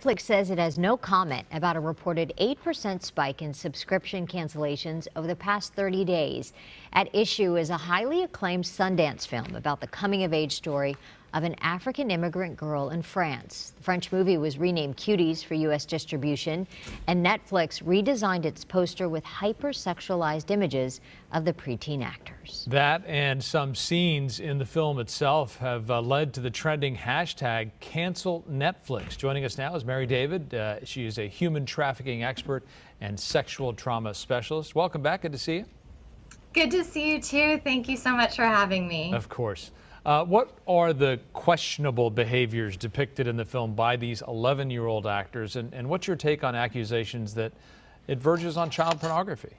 Netflix says it has no comment about a reported 8% spike in subscription cancellations over the past 30 days. At issue is a highly acclaimed Sundance film about the coming-of-age story of an African immigrant girl in France. The French movie was renamed Cuties for U.S. distribution, and Netflix redesigned its poster with hypersexualized images of the preteen actors. That and some scenes in the film itself have led to the trending hashtag #CancelNetflix. Joining us now is Mary David. She is a human trafficking expert and sexual trauma specialist. Welcome back. Good to see you. Good to see you too. Thank you so much for having me. Of course. What are the questionable behaviors depicted in the film by these 11-year-old actors, and what's your take on accusations that it verges on child pornography?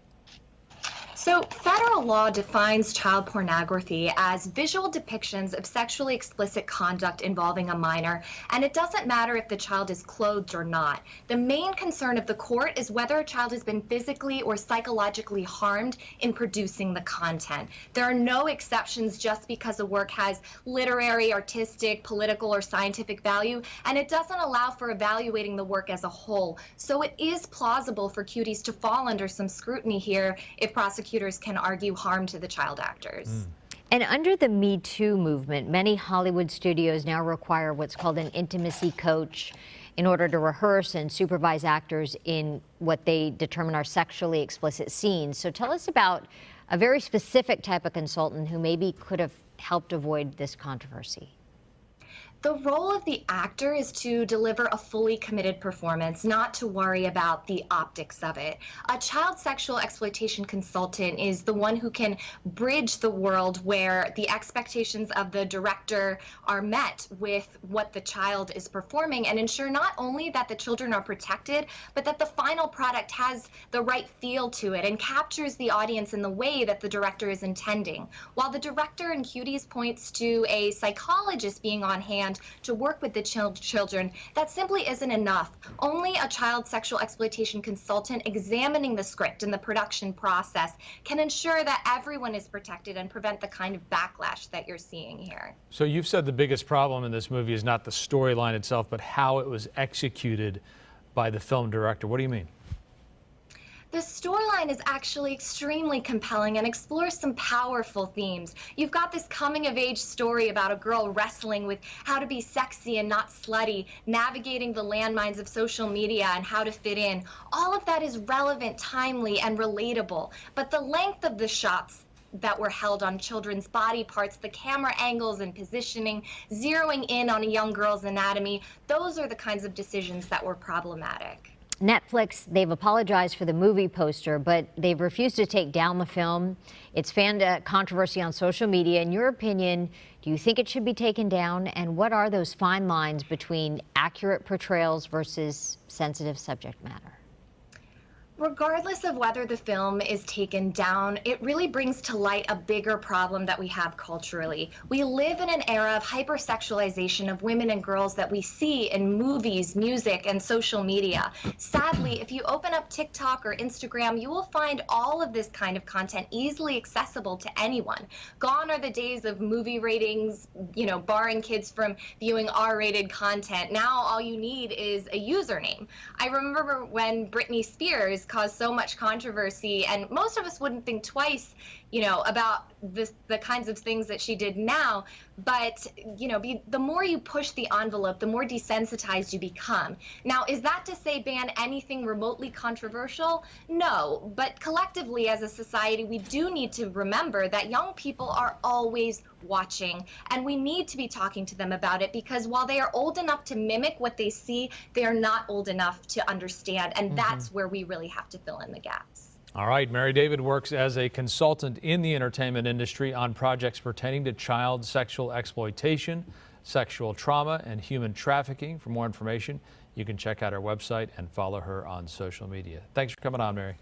So, federal law defines child pornography as visual depictions of sexually explicit conduct involving a minor, and it doesn't matter if the child is clothed or not. The main concern of the court is whether a child has been physically or psychologically harmed in producing the content. There are no exceptions just because a work has literary, artistic, political, or scientific value, and it doesn't allow for evaluating the work as a whole. So it is plausible for Cuties to fall under some scrutiny here if prosecutors can argue harm to the child actors. And under the Me Too movement, many Hollywood studios now require what's called an intimacy coach in order to rehearse and supervise actors in what they determine are sexually explicit scenes. So tell us about a very specific type of consultant who maybe could have helped avoid this controversy. The role of the actor is to deliver a fully committed performance, not to worry about the optics of it. A child sexual exploitation consultant is the one who can bridge the world where the expectations of the director are met with what the child is performing, and ensure not only that the children are protected, but that the final product has the right feel to it and captures the audience in the way that the director is intending. While the director in Cuties points to a psychologist being on hand to work with the children, that simply isn't enough. Only a child sexual exploitation consultant examining the script and the production process can ensure that everyone is protected and prevent the kind of backlash that you're seeing here. So you've said the biggest problem in this movie is not the storyline itself, but how it was executed by the film director. What do you mean? The storyline is actually extremely compelling and explores some powerful themes. You've got this coming-of-age story about a girl wrestling with how to be sexy and not slutty, navigating the landmines of social media and how to fit in. All of that is relevant, timely, and relatable. But the length of the shots that were held on children's body parts, the camera angles and positioning, zeroing in on a young girl's anatomy, those are the kinds of decisions that were problematic. Netflix, they've apologized for the movie poster, but they've refused to take down the film. It's fanned controversy on social media. In your opinion, do you think it should be taken down? And what are those fine lines between accurate portrayals versus sensitive subject matter? Regardless of whether the film is taken down, it really brings to light a bigger problem that we have culturally. We live in an era of hypersexualization of women and girls that we see in movies, music, and social media. Sadly, if you open up TikTok or Instagram, you will find all of this kind of content easily accessible to anyone. Gone are the days of movie ratings, barring kids from viewing R-rated content. Now all you need is a username. I remember when Britney Spears caused so much controversy, and most of us wouldn't think twice, about the kinds of things that she did now. But, the more you push the envelope, the more desensitized you become. Now, is that to say ban anything remotely controversial? No, but collectively as a society, we do need to remember that young people are always watching, and we need to be talking to them about it, because while they are old enough to mimic what they see, they are not old enough to understand, and that's where we really have to fill in the gaps. All right, Mary David works as a consultant in the entertainment industry on projects pertaining to child sexual exploitation, sexual trauma, and human trafficking. For more information, you can check out her website and follow her on social media. Thanks for coming on, Mary.